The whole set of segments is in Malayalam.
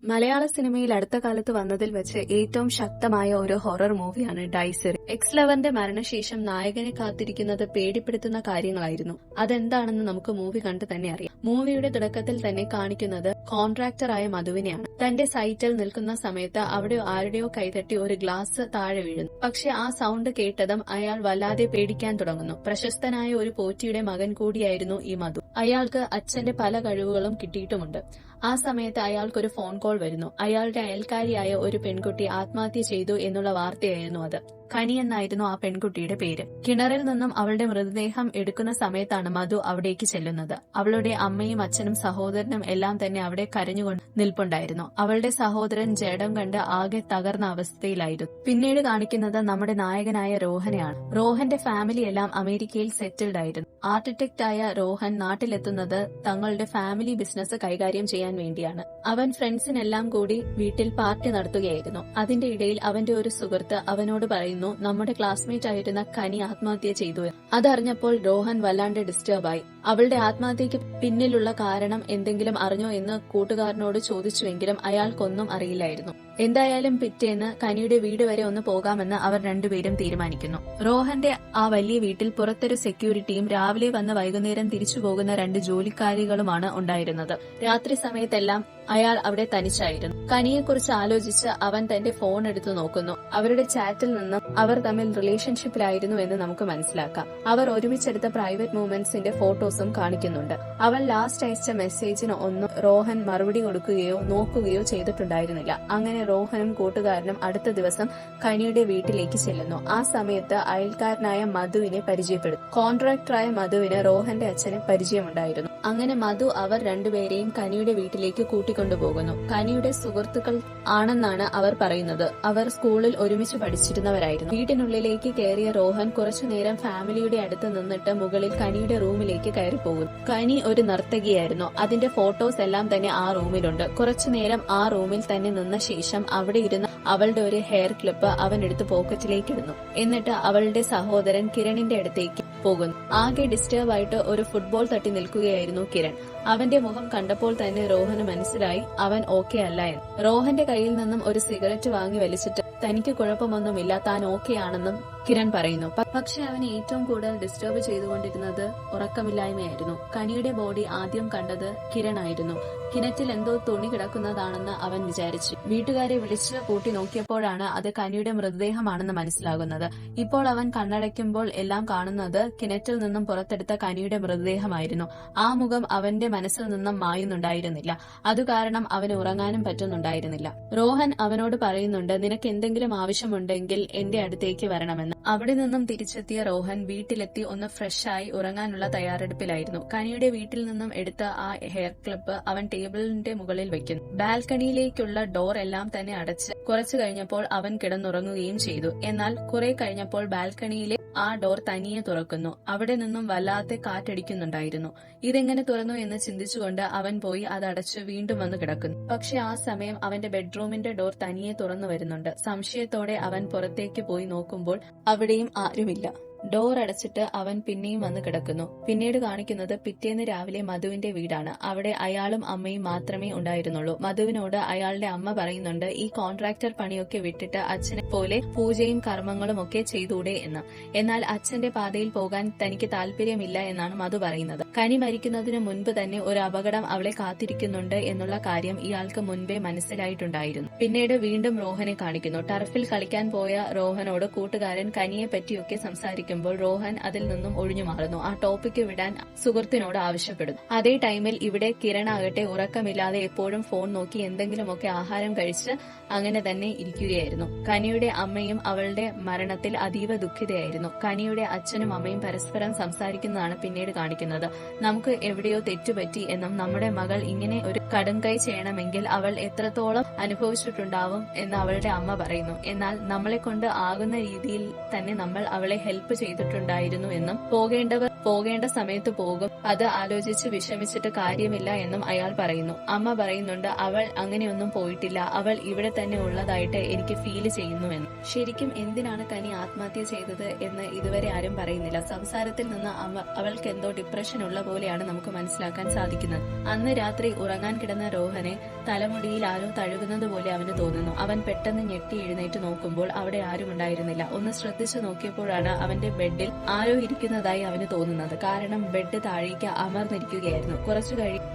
മലയാള സിനിമയിൽ അടുത്ത കാലത്ത് വന്നതിൽ വെച്ച് ഏറ്റവും ശക്തമായ ഒരു ഹൊറർ മൂവിയാണ് ഡൈസറി. എക്സ്-ലവറിന്റെ മരണശേഷം നായകനെ കാത്തിരിക്കുന്നത് പേടിപ്പെടുത്തുന്ന കാര്യങ്ങളായിരുന്നു. അതെന്താണെന്ന് നമുക്ക് മൂവി കണ്ട് തന്നെ അറിയാം. മൂവിയുടെ തുടക്കത്തിൽ തന്നെ കാണിക്കുന്നത് കോൺട്രാക്ടറായ മധുവിനെയാണ്. തന്റെ സൈറ്റിൽ നിൽക്കുന്ന സമയത്ത് അവിടെ ആരുടെയോ കൈതട്ടി ഒരു ഗ്ലാസ് താഴെ വീഴുന്നു. പക്ഷെ ആ സൗണ്ട് കേട്ടതും അയാൾ വല്ലാതെ പേടിക്കാൻ തുടങ്ങുന്നു. പ്രശസ്തനായ ഒരു പോറ്റിയുടെ മകൻ കൂടിയായിരുന്നു ഈ മധു. അയാൾക്ക് അച്ഛന്റെ പല കഴിവുകളും കിട്ടിയിട്ടുമുണ്ട്. ആ സമയത്ത് അയാൾക്കൊരു ഫോൺ കോൾ വരുന്നു. അയാളുടെ അയൽക്കാരിയായ ഒരു പെൺകുട്ടി ആത്മഹത്യ ചെയ്തു എന്നുള്ള വാർത്തയായിരുന്നു അത്. കനി എന്നായിരുന്നു ആ പെൺകുട്ടിയുടെ പേര്. കിണറിൽ നിന്നും അവളുടെ മൃതദേഹം എടുക്കുന്ന സമയത്താണ് മധു അവിടേക്ക് ചെല്ലുന്നത്. അവളുടെ അമ്മയും അച്ഛനും സഹോദരനും എല്ലാം തന്നെ അവിടെ കരഞ്ഞുകൊണ്ട് നിൽപ്പുണ്ടായിരുന്നു. അവളുടെ സഹോദരൻ ജഡം കണ്ട് ആകെ തകർന്ന അവസ്ഥയിലായിരുന്നു. പിന്നീട് കാണിക്കുന്നത് നമ്മുടെ നായകനായ രോഹനെയാണ്. രോഹന്റെ ഫാമിലി എല്ലാം അമേരിക്കയിൽ സെറ്റിൽഡ് ആയിരുന്നു. ആർക്കിടെക്ട് ആയ രോഹൻ നാട്ടിലെത്തുന്നത് തങ്ങളുടെ ഫാമിലി ബിസിനസ് കൈകാര്യം ചെയ്യാൻ വേണ്ടിയാണ്. അവൻ ഫ്രണ്ട്സിനെല്ലാം കൂടി വീട്ടിൽ പാർട്ടി നടത്തുകയായിരുന്നു. അതിന്റെ ഇടയിൽ അവന്റെ ഒരു സുഹൃത്ത് അവനോട് പറയുന്നു, നമ്മുടെ ക്ലാസ്മേറ്റ് ആയിരുന്ന കനി ആത്മഹത്യ ചെയ്തു. അതറിഞ്ഞപ്പോൾ രോഹൻ വല്ലാണ്ട് ഡിസ്റ്റർബായി. അവളുടെ ആത്മഹത്യക്ക് പിന്നിലുള്ള കാരണം എന്തെങ്കിലും അറിഞ്ഞോ എന്ന് കൂട്ടുകാരനോട് ചോദിച്ചുവെങ്കിലും അയാൾക്കൊന്നും അറിയില്ലായിരുന്നു. എന്തായാലും പിറ്റേന്ന് കനിയുടെ വീട് വരെ ഒന്ന് പോകാമെന്ന് അവർ രണ്ടുപേരും തീരുമാനിക്കുന്നു. രോഹന്റെ ആ വലിയ വീട്ടിൽ പുറത്തൊരു സെക്യൂരിറ്റിയും രാവിലെ വന്ന് വൈകുന്നേരം തിരിച്ചു പോകുന്ന 2 ജോലിക്കാരികളുമാണ് ഉണ്ടായിരുന്നത്. രാത്രി സമയത്തെല്ലാം അയാൾ അവിടെ തനിച്ചായിരുന്നു. കനിയെക്കുറിച്ച് ആലോചിച്ച് അവൻ തന്റെ ഫോൺ എടുത്തു നോക്കുന്നു. അവരുടെ ചാറ്റിൽ നിന്നും അവർ തമ്മിൽ റിലേഷൻഷിപ്പിലായിരുന്നു എന്ന് നമുക്ക് മനസ്സിലാക്കാം. അവർ ഒരുമിച്ചെടുത്ത പ്രൈവറ്റ് മൂവ്മെന്റ്സിന്റെ ഫോട്ടോസും കാണിക്കുന്നുണ്ട്. അവൻ ലാസ്റ്റ് അയച്ച മെസ്സേജിന് ഒന്നും രോഹൻ മറുപടി കൊടുക്കുകയോ നോക്കുകയോ ചെയ്തിട്ടുണ്ടായിരുന്നില്ല. അങ്ങനെ രോഹനും കൂട്ടുകാരനും അടുത്ത ദിവസം കനിയുടെ വീട്ടിലേക്ക് ചെല്ലുന്നു. ആ സമയത്ത് അയൽക്കാരനായ മധുവിനെ പരിചയപ്പെടുന്നു. കോൺട്രാക്ടറായ മധുവിന് രോഹന്റെ അച്ഛനെ പരിചയമുണ്ടായിരുന്നു. അങ്ങനെ മധു അവർ രണ്ടുപേരെയും കനിയുടെ വീട്ടിലേക്ക് കൂട്ടിക്കൊണ്ടുപോകുന്നു. കനിയുടെ സുഹൃത്തുക്കൾ ആണെന്നാണ് അവർ പറയുന്നത്. അവർ സ്കൂളിൽ ഒരുമിച്ച് പഠിച്ചിരുന്നവരായിരുന്നു. വീട്ടിനുള്ളിലേക്ക് കയറിയ രോഹൻ കുറച്ചുനേരം ഫാമിലിയുടെ അടുത്ത് നിന്നിട്ട് മുകളിൽ കനിയുടെ റൂമിലേക്ക് കയറി പോകുന്നു. കനി ഒരു നർത്തകിയായിരുന്നു. അതിന്റെ ഫോട്ടോസ് എല്ലാം തന്നെ ആ റൂമിലുണ്ട്. കുറച്ചുനേരം ആ റൂമിൽ തന്നെ നിന്ന ശേഷം അവിടെ ഇരുന്ന അവളുടെ ഒരു ഹെയർ ക്ലിപ്പ് അവൻ എടുത്ത് പോക്കറ്റിലേക്ക് ഇടുന്നു. എന്നിട്ട് അവളുടെ സഹോദരൻ കിരണിന്റെ അടുത്തേക്ക് പോകുന്നു. ആകെ ഡിസ്റ്റർബ് ആയിട്ട് ഒരു ഫുട്ബോൾ തട്ടി നിൽക്കുകയായിരുന്നു കിരൺ. അവന്റെ മുഖം കണ്ടപ്പോൾ തന്നെ രോഹന് മനസ്സിലായി അവൻ ഓക്കെ അല്ല എന്ന്. രോഹന്റെ കയ്യിൽ നിന്നും ഒരു സിഗരറ്റ് വാങ്ങി വലിച്ചിട്ട് തനിക്ക് കുഴപ്പമൊന്നുമില്ല, താൻ ഓക്കെ ആണെന്നും കിരൺ പറയുന്നു. പക്ഷെ അവനെ ഏറ്റവും കൂടുതൽ ഡിസ്റ്റർബ് ചെയ്തുകൊണ്ടിരുന്നത് ഉറക്കമില്ലായ്മയായിരുന്നു. കനിയുടെ ബോഡി ആദ്യം കണ്ടത് കിരൺ ആയിരുന്നു. കിണറ്റിൽ എന്തോ തുണി കിടക്കുന്നതാണെന്ന് അവൻ വിചാരിച്ചു. വീട്ടുകാരെ വിളിച്ച് കൂട്ടി നോക്കിയപ്പോഴാണ് അത് കനിയുടെ മൃതദേഹമാണെന്ന് മനസ്സിലാകുന്നത്. ഇപ്പോൾ അവൻ കണ്ണടയ്ക്കുമ്പോൾ എല്ലാം കാണുന്നത് കിണറ്റിൽ നിന്നും പുറത്തെടുത്ത കനിയുടെ മൃതദേഹമായിരുന്നു. ആ മുഖം അവന്റെ മനസ്സിൽ നിന്നും മായുന്നുണ്ടായിരുന്നില്ല. അതുകാരണം അവന് ഉറങ്ങാനും പറ്റുന്നുണ്ടായിരുന്നില്ല. രോഹൻ അവനോട് പറയുന്നുണ്ട്, നിനക്ക് എന്തെങ്കിലും ആവശ്യമുണ്ടെങ്കിൽ എന്റെ അടുത്തേക്ക് വരണമെന്ന്. അവിടെ നിന്നും തിരിച്ചെത്തിയ രോഹൻ വീട്ടിലെത്തി ഒന്ന് ഫ്രഷായി ഉറങ്ങാനുള്ള തയ്യാറെടുപ്പിലായിരുന്നു. കനിയുടെ വീട്ടിൽ നിന്നും എടുത്ത ആ ഹെയർ ക്ലിപ്പ് അവൻ ടേബിളിന്റെ മുകളിൽ വെക്കുന്നു. ബാൽക്കണിയിലേക്കുള്ള ഡോർ എല്ലാം തന്നെ അടച്ച് കുറച്ചു കഴിഞ്ഞപ്പോൾ അവൻ കിടന്നുറങ്ങുകയും ചെയ്തു. എന്നാൽ കുറെ കഴിഞ്ഞപ്പോൾ ബാൽക്കണിയിലെ ആ ഡോർ തനിയെ തുറക്കുന്നു. അവിടെ നിന്നും വല്ലാതെ കാറ്റടിക്കുന്നുണ്ടായിരുന്നു. ഇതെങ്ങനെ തുറന്നു എന്ന് ചിന്തിച്ചുകൊണ്ട് അവൻ പോയി അതടച്ച് വീണ്ടും വന്ന് കിടക്കുന്നു. പക്ഷെ ആ സമയം അവന്റെ ബെഡ്റൂമിന്റെ ഡോർ തനിയെ തുറന്നു വരുന്നുണ്ട്. സംശയത്തോടെ അവൻ പുറത്തേക്ക് പോയി നോക്കുമ്പോൾ അവിടെയും ആരുമില്ല. ഡോർ അടച്ചിട്ട് അവൻ പിന്നെയും വന്ന് കിടക്കുന്നു. പിന്നീട് കാണിക്കുന്നത് പിറ്റേന്ന് രാവിലെ മധുവിന്റെ വീടാണ്. അവിടെ അയാളും അമ്മയും മാത്രമേ ഉണ്ടായിരുന്നുള്ളൂ. മധുവിനോട് അയാളുടെ അമ്മ പറയുന്നുണ്ട്, ഈ കോൺട്രാക്ടർ പണിയൊക്കെ വിട്ടിട്ട് അച്ഛനെ പോലെ പൂജയും കർമ്മങ്ങളും ഒക്കെ ചെയ്തൂടെ എന്ന്. എന്നാൽ അച്ഛന്റെ പാതയിൽ പോകാൻ തനിക്ക് താല്പര്യമില്ല എന്നാണ് മധു പറയുന്നത്. കനി മരിക്കുന്നതിന് മുൻപ് തന്നെ ഒരു അപകടം അവളെ കാത്തിരിക്കുന്നുണ്ട് എന്നുള്ള കാര്യം ഇയാൾക്ക് മുൻപേ മനസ്സിലായിട്ടുണ്ടായിരുന്നു. പിന്നീട് വീണ്ടും രോഹനെ കാണിക്കുന്നു. ടർഫിൽ കളിക്കാൻ പോയ രോഹനോട് കൂട്ടുകാരൻ കനിയെ പറ്റിയൊക്കെ സംസാരിക്കും. രോഹൻ അതിൽ നിന്നും ഒഴിഞ്ഞു മാറുന്നു. ആ ടോപ്പിക്ക് വിടാൻ സുഹൃത്തിനോട് ആവശ്യപ്പെടുന്നു. അതേ ടൈമിൽ ഇവിടെ കിരൺ ആകട്ടെ ഉറക്കമില്ലാതെ എപ്പോഴും ഫോൺ നോക്കി എന്തെങ്കിലുമൊക്കെ ആഹാരം കഴിച്ച് അങ്ങനെ തന്നെ ഇരിക്കുകയായിരുന്നു. കനിയുടെ അമ്മയും അവളുടെ മരണത്തിൽ അതീവ ദുഃഖിതയായിരുന്നു. കനിയുടെ അച്ഛനും അമ്മയും പരസ്പരം സംസാരിക്കുന്നതാണ് പിന്നീട് കാണിക്കുന്നത്. നമുക്ക് എവിടെയോ തെറ്റുപറ്റി എന്നും നമ്മുടെ മകൾ ഇങ്ങനെ ഒരു കടുംകൈ ചെയ്യണമെങ്കിൽ അവൾ എത്രത്തോളം അനുഭവിച്ചിട്ടുണ്ടാവും എന്ന് അവളുടെ അമ്മ പറയുന്നു. എന്നാൽ നമ്മളെ കൊണ്ട് ആകുന്ന രീതിയിൽ തന്നെ നമ്മൾ അവളെ ഹെൽപ്പ് ചെയ്തിട്ടുണ്ടായിരുന്നു എന്നും പോകേണ്ടവർ പോകേണ്ട സമയത്ത് പോകും, അത് ആലോചിച്ച് വിഷമിച്ചിട്ട് കാര്യമില്ല എന്നും അയാൾ പറയുന്നു. അമ്മ പറയുന്നുണ്ട്, അവൾ അങ്ങനെയൊന്നും പോയിട്ടില്ല, അവൾ ഇവിടെ തന്നെ ഉള്ളതായിട്ട് എനിക്ക് ഫീൽ ചെയ്യുന്നുവെന്ന്. ശരിക്കും എന്തിനാണ് കനി ആത്മഹത്യ ചെയ്തത് എന്ന് ഇതുവരെ ആരും പറയുന്നില്ല. സംസാരത്തിൽ നിന്ന് അവൾക്ക് എന്തോ ഡിപ്രഷൻ ഉള്ള പോലെയാണ് നമുക്ക് മനസ്സിലാക്കാൻ സാധിക്കുന്നത്. അന്ന് രാത്രി ഉറങ്ങാൻ കിടന്ന രോഹനെ തലമുടിയിൽ ആരോ തഴുകുന്നത് പോലെ അവന് തോന്നുന്നു. അവൻ പെട്ടെന്ന് ഞെട്ടി എഴുന്നേറ്റ് നോക്കുമ്പോൾ അവിടെ ആരും ഉണ്ടായിരുന്നില്ല. ഒന്ന് ശ്രദ്ധിച്ചു നോക്കിയപ്പോഴാണ് അവന്റെ ബെഡിൽ ആരോ ഇരിക്കുന്നതായി അവന് തോന്നുന്നത്. കാരണം ബെഡ് താഴേക്ക് അമർന്നിരിക്കുകയായിരുന്നു.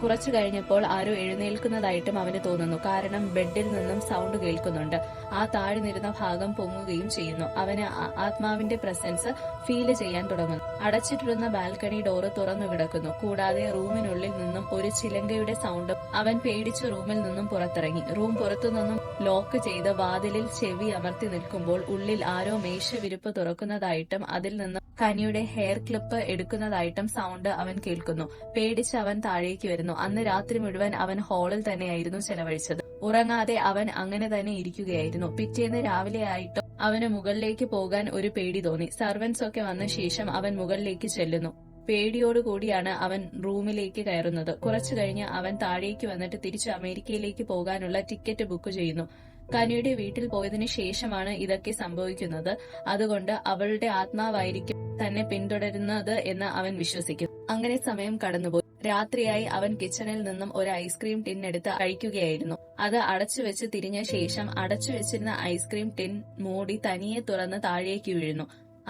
കുറച്ചു കഴിഞ്ഞപ്പോൾ ആരോ എഴുന്നേൽക്കുന്നതായിട്ടും അവന് തോന്നുന്നു. കാരണം ബെഡിൽ നിന്നും സൗണ്ട് കേൾക്കുന്നുണ്ട്. ആ താഴ്ന്നിരുന്ന ഭാഗം പൊങ്ങുകയും ചെയ്യുന്നു. അവന് ആത്മാവിന്റെ പ്രസൻസ് ഫീൽ ചെയ്യാൻ തുടങ്ങുന്നു. അടച്ചിട്ടിരുന്ന ബാൽക്കണി ഡോറ് തുറന്നു കിടക്കുന്നു. കൂടാതെ റൂമിനുള്ളിൽ നിന്നും ഒരു ചിലങ്കയുടെ സൗണ്ടും. അവൻ പേടിച്ച് റൂമിൽ നിന്നും പുറത്തിറങ്ങി. റൂം പുറത്തുനിന്നും ലോക്ക് ചെയ്ത് വാതിലിൽ ചെവി അമർത്തി നിൽക്കുമ്പോൾ ഉള്ളിൽ ആരോ മേശവിരിപ്പ് തുറക്കുന്നതായിട്ടും അതിൽ നിന്നും കനിയുടെ ഹെയർ ക്ലിപ്പ് എടുക്കുന്നതായിട്ടും സൗണ്ട് അവൻ കേൾക്കുന്നു. പേടിച്ച് അവൻ താഴേക്ക് വരുന്നു. അന്ന് രാത്രി മുഴുവൻ അവൻ ഹാളിൽ തന്നെയായിരുന്നു ചെലവഴിച്ചത്. ഉറങ്ങാതെ അവൻ അങ്ങനെ തന്നെ ഇരിക്കുകയായിരുന്നു. പിറ്റേന്ന് രാവിലെ ആയിട്ടും അവന് മുകളിലേക്ക് പോകാൻ ഒരു പേടി തോന്നി. സർവൻസ് ഒക്കെ വന്ന ശേഷം അവൻ മുകളിലേക്ക് ചെല്ലുന്നു. പേടിയോടുകൂടിയാണ് അവൻ റൂമിലേക്ക് കയറുന്നത്. കുറച്ചു കഴിഞ്ഞ് അവൻ താഴേക്ക് വന്നിട്ട് തിരിച്ച് അമേരിക്കയിലേക്ക് പോകാനുള്ള ടിക്കറ്റ് ബുക്ക് ചെയ്യുന്നു. കനിയുടെ വീട്ടിൽ പോയതിനു ശേഷമാണ് ഇതൊക്കെ സംഭവിക്കുന്നത്. അതുകൊണ്ട് അവളുടെ ആത്മാവായിരിക്കും തന്നെ പിന്തുടരുന്നത് എന്ന് അവൻ വിശ്വസിക്കും. അങ്ങനെ സമയം കടന്നുപോയി. രാത്രിയായി അവൻ കിച്ചണിൽ നിന്നും ഒരു ഐസ്ക്രീം ടിൻ എടുത്ത് അഴിക്കുകയായിരുന്നു. അത് അടച്ചുവെച്ച് തിരിഞ്ഞ ശേഷം അടച്ചുവെച്ചിരുന്ന ഐസ്ക്രീം ടിൻ മൂടി തനിയെ തുറന്ന് താഴേക്ക് വീഴുന്നു.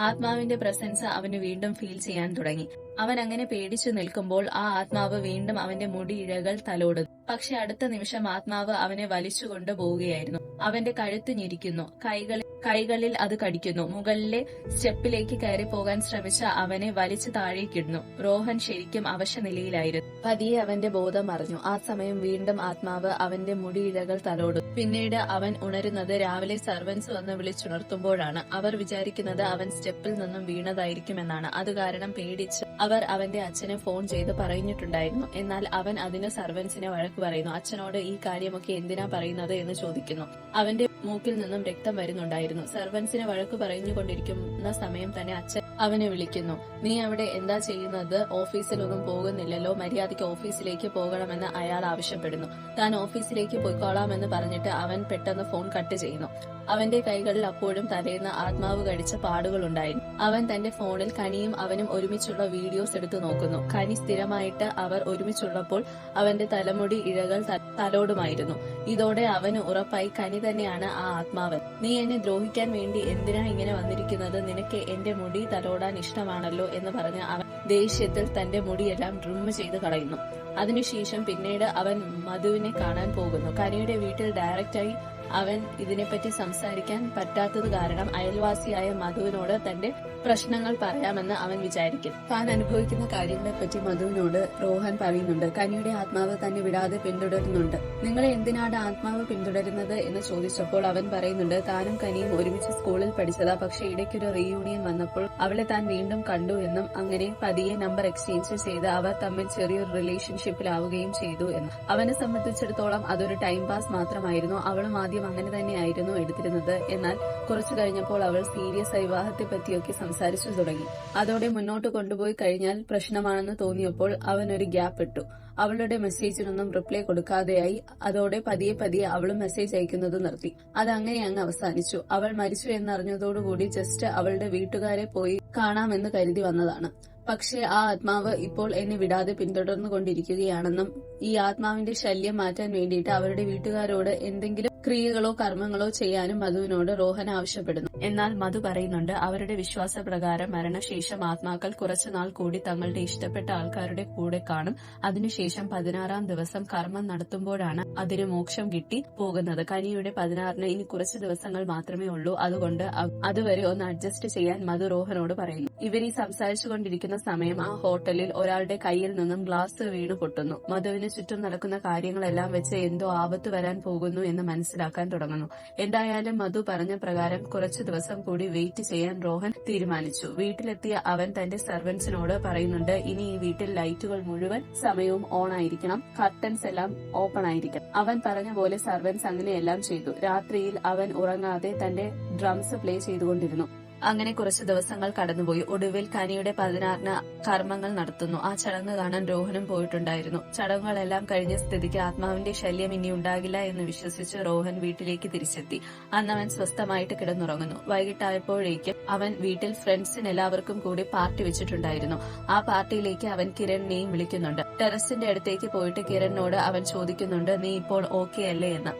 ആത്മാവിന്റെ പ്രസൻസ് അവന് വീണ്ടും ഫീൽ ചെയ്യാൻ തുടങ്ങി. അവൻ അങ്ങനെ പേടിച്ചു നിൽക്കുമ്പോൾ ആ ആത്മാവ് വീണ്ടും അവന്റെ മുടിയിഴകൾ തലോടുന്നു. പക്ഷെ അടുത്ത നിമിഷം ആത്മാവ് അവനെ വലിച്ചുകൊണ്ട് പോവുകയായിരുന്നു. അവന്റെ കഴുത്ത് ഞെരിക്കുന്നു. കൈകളിൽ അത് കടിക്കുന്നു. മുകളിലെ സ്റ്റെപ്പിലേക്ക് കയറി പോകാൻ ശ്രമിച്ച അവനെ വലിച്ചു താഴേക്കിടുന്നു. റോഹൻ ശരിക്കും അവശനിലയിലായിരുന്നു. പതിയെ അവന്റെ ബോധം അറിഞ്ഞു. ആ സമയം വീണ്ടും ആത്മാവ് അവന്റെ മുടിയിഴകൾ തലോടുന്നു. പിന്നീട് അവൻ ഉണരുന്നത് രാവിലെ സർവൻസ് വന്ന് വിളിച്ചുണർത്തുമ്പോഴാണ്. അവർ വിചാരിക്കുന്നത് അവൻ സ്റ്റെപ്പിൽ നിന്നും വീണതായിരിക്കുമെന്നാണ്. അത് കാരണം പേടിച്ച് അവർ അവന്റെ അച്ഛനെ ഫോൺ ചെയ്ത് പറഞ്ഞിട്ടുണ്ടായിരുന്നു. എന്നാൽ അവൻ അതിന് സർവൻസിനെ വഴക്ക് പറയുന്നു. അച്ഛനോട് ഈ കാര്യമൊക്കെ എന്തിനാ പറയുന്നത് എന്ന് ചോദിക്കുന്നു. അവന്റെ മൂക്കിൽ നിന്നും രക്തം വരുന്നുണ്ടായിരുന്നു. സർവൻസിനെ വഴക്ക് പറഞ്ഞുകൊണ്ടിരിക്കുന്ന സമയം തന്നെ അച്ഛൻ അവനെ വിളിക്കുന്നു. നീ അവിടെ എന്താ ചെയ്യുന്നത്? ഓഫീസിലൊന്നും പോകുന്നില്ലല്ലോ, മര്യാദയ്ക്ക് ഓഫീസിലേക്ക് പോകണമെന്ന് അയാൾ ആവശ്യപ്പെടുന്നു. താൻ ഓഫീസിലേക്ക് പോയിക്കോളാമെന്ന് പറഞ്ഞിട്ട് അവൻ പെട്ടെന്ന് ഫോൺ കട്ട് ചെയ്യുന്നു. അവന്റെ കൈകളിൽ അപ്പോഴും തലേന്ന് ആത്മാവ് കടിച്ച പാടുകളുണ്ടായിരുന്നു. അവൻ തന്റെ ഫോണിൽ കനിയും അവനും ഒരുമിച്ചുള്ള വീഡിയോസ് എടുത്തു നോക്കുന്നു. കനി സ്ഥിരമായിട്ട് അവർ ഒരുമിച്ചുള്ളപ്പോൾ അവന്റെ തലമുടി ഇഴകൾ തലോടുമായിരുന്നു. ഇതോടെ അവന് ഉറപ്പായി കനി തന്നെയാണ് ആ ആത്മാവൻ. നീ എന്നെ ദ്രോഹിക്കാൻ വേണ്ടി എന്തിനാ ഇങ്ങനെ വന്നിരിക്കുന്നത്? നിനക്ക് എന്റെ മുടി തലോടാൻ ഇഷ്ടമാണല്ലോ എന്ന് പറഞ്ഞ് അവൻ ദേഷ്യത്തിൽ തന്റെ മുടിയെല്ലാം ഡ്രിം ചെയ്ത് കളയുന്നു. അതിനുശേഷം പിന്നീട് അവൻ മധുവിനെ കാണാൻ പോകുന്നു. കനിയുടെ വീട്ടിൽ ഡയറക്റ്റായി അവൻ ഇതിനെപ്പറ്റി സംസാരിക്കാൻ പറ്റാത്തത് കാരണം അയൽവാസിയായ മധുവിനോട് തന്റെ പ്രശ്നങ്ങൾ പറയാമെന്ന് അവൻ വിചാരിക്കും. താൻ അനുഭവിക്കുന്ന കാര്യങ്ങളെപ്പറ്റി മധുവിനോട് റോഹൻ പറയുന്നുണ്ട്. കനിയുടെ ആത്മാവ് തന്നെ വിടാതെ പിന്തുടരുന്നുണ്ട്. നിങ്ങളെ എന്തിനാണ് ആത്മാവ് പിന്തുടരുന്നത് എന്ന് ചോദിച്ചപ്പോൾ അവൻ പറയുന്നുണ്ട്, താനും കനിയും ഒരുമിച്ച് സ്കൂളിൽ പഠിച്ചതാ, പക്ഷെ ഇടയ്ക്കൊരു റീയൂണിയൻ വന്നപ്പോൾ അവളെ താൻ വീണ്ടും കണ്ടു എന്നും അങ്ങനെ പതിയെ നമ്പർ എക്സ്ചേഞ്ച് ചെയ്ത് അവർ തമ്മിൽ ചെറിയൊരു റിലേഷൻഷിപ്പിലാവുകയും ചെയ്തു എന്നും. അവനെ സംബന്ധിച്ചിടത്തോളം അതൊരു ടൈം പാസ് മാത്രമായിരുന്നു. അവളും ആദ്യം അങ്ങനെ തന്നെയായിരുന്നു എടുത്തിരുന്നത്. എന്നാൽ കുറച്ചു കഴിഞ്ഞപ്പോൾ അവൾ സീരിയസ് വിവാഹത്തെ പറ്റിയൊക്കെ സംസാരിച്ചു തുടങ്ങി. അതോടെ മുന്നോട്ട് കൊണ്ടുപോയി കഴിഞ്ഞാൽ പ്രശ്നമാണെന്ന് തോന്നിയപ്പോൾ അവൻ ഒരു ഗ്യാപ്പ് ഇട്ടു. അവളുടെ മെസ്സേജിനൊന്നും റിപ്ലൈ കൊടുക്കാതെയായി. അതോടെ പതിയെ അവളും മെസ്സേജ് അയക്കുന്നത് നിർത്തി. അതങ്ങനെ അങ്ങ് അവസാനിച്ചു. അവൾ മരിച്ചു എന്നറിഞ്ഞതോടുകൂടി ജസ്റ്റ് അവളുടെ വീട്ടുകാരെ പോയി കാണാമെന്ന് കരുതി വന്നതാണ്. പക്ഷെ ആ ആത്മാവ് ഇപ്പോൾ എന്നെ വിടാതെ പിന്തുടർന്നുകൊണ്ടിരിക്കുകയാണെന്നും ഈ ആത്മാവിന്റെ ശല്യം മാറ്റാൻ വേണ്ടിയിട്ട് അവരുടെ വീട്ടുകാരോട് എന്തെങ്കിലും ക്രിയകളോ കർമ്മങ്ങളോ ചെയ്യാനും മധുവിനോട് റോഹൻ ആവശ്യപ്പെടുന്നു. എന്നാൽ മധു പറയുന്നുണ്ട്, അവരുടെ വിശ്വാസപ്രകാരം മരണശേഷം ആത്മാക്കൾ കുറച്ചുനാൾ കൂടി തങ്ങളുടെ ഇഷ്ടപ്പെട്ട ആൾക്കാരുടെ കൂടെ കാണും. അതിനുശേഷം 16-ാം ദിവസം കർമ്മം നടത്തുമ്പോഴാണ് അതിന് മോക്ഷം കിട്ടി പോകുന്നത്. കനിയുടെ 16-ന് ഇനി കുറച്ച് ദിവസങ്ങൾ മാത്രമേ ഉള്ളൂ. അതുകൊണ്ട് അതുവരെ ഒന്ന് അഡ്ജസ്റ്റ് ചെയ്യാൻ മധു റോഹനോട് പറയുന്നു. ഇവരീ സംസാരിച്ചുകൊണ്ടിരിക്കുന്ന സമയം ആ ഹോട്ടലിൽ ഒരാളുടെ കയ്യിൽ നിന്നും ഗ്ലാസ് വീണു പൊട്ടുന്നു. മധുവിന് ചുറ്റും നടക്കുന്ന കാര്യങ്ങളെല്ലാം വെച്ച് എന്തോ ആപത്ത് വരാൻ പോകുന്നു എന്ന് മനസ്സിലാക്കാൻ തുടങ്ങുന്നു. എന്തായാലും മധു പറഞ്ഞ പ്രകാരം കുറച്ചു ദിവസം കൂടി വെയിറ്റ് ചെയ്യാൻ റോഹൻ തീരുമാനിച്ചു. വീട്ടിലെത്തിയ അവൻ തന്റെ സർവൻസിനോട് പറയുന്നുണ്ട്, ഇനി ഈ വീട്ടിൽ ലൈറ്റുകൾ മുഴുവൻ സമയവും ഓൺ ആയിരിക്കണം, കർട്ടൻസ് എല്ലാം ഓപ്പൺ ആയിരിക്കണം. അവൻ പറഞ്ഞ പോലെ സർവൻസ് അങ്ങനെയെല്ലാം ചെയ്തു. രാത്രിയിൽ അവൻ ഉറങ്ങാതെ തന്റെ ഡ്രംസ് പ്ലേ ചെയ്തുകൊണ്ടിരുന്നു. അങ്ങനെ കുറച്ചു ദിവസങ്ങൾ കടന്നുപോയി. ഒടുവിൽ കനിയുടെ 16-ന് കർമ്മങ്ങൾ നടത്തുന്നു. ആ ചടങ്ങ് കാണാൻ രോഹനും പോയിട്ടുണ്ടായിരുന്നു. ചടങ്ങുകളെല്ലാം കഴിഞ്ഞ സ്ഥിതിക്ക് ആത്മാവിന്റെ ശല്യം ഇനി ഉണ്ടാകില്ല എന്ന് വിശ്വസിച്ച് രോഹൻ വീട്ടിലേക്ക് തിരിച്ചെത്തി. അന്ന് അവൻ സ്വസ്ഥമായിട്ട് കിടന്നുറങ്ങുന്നു. വൈകിട്ടായപ്പോഴേക്കും അവൻ വീട്ടിൽ ഫ്രണ്ട്സിനെല്ലാവർക്കും കൂടി പാർട്ടി വെച്ചിട്ടുണ്ടായിരുന്നു. ആ പാർട്ടിയിലേക്ക് അവൻ കിരണിനെയും വിളിക്കുന്നുണ്ട്. ടെറസിന്റെ അടുത്തേക്ക് പോയിട്ട് കിരണിനോട് അവൻ ചോദിക്കുന്നുണ്ട്, നീ ഇപ്പോൾ ഓക്കെ അല്ലേ എന്ന്.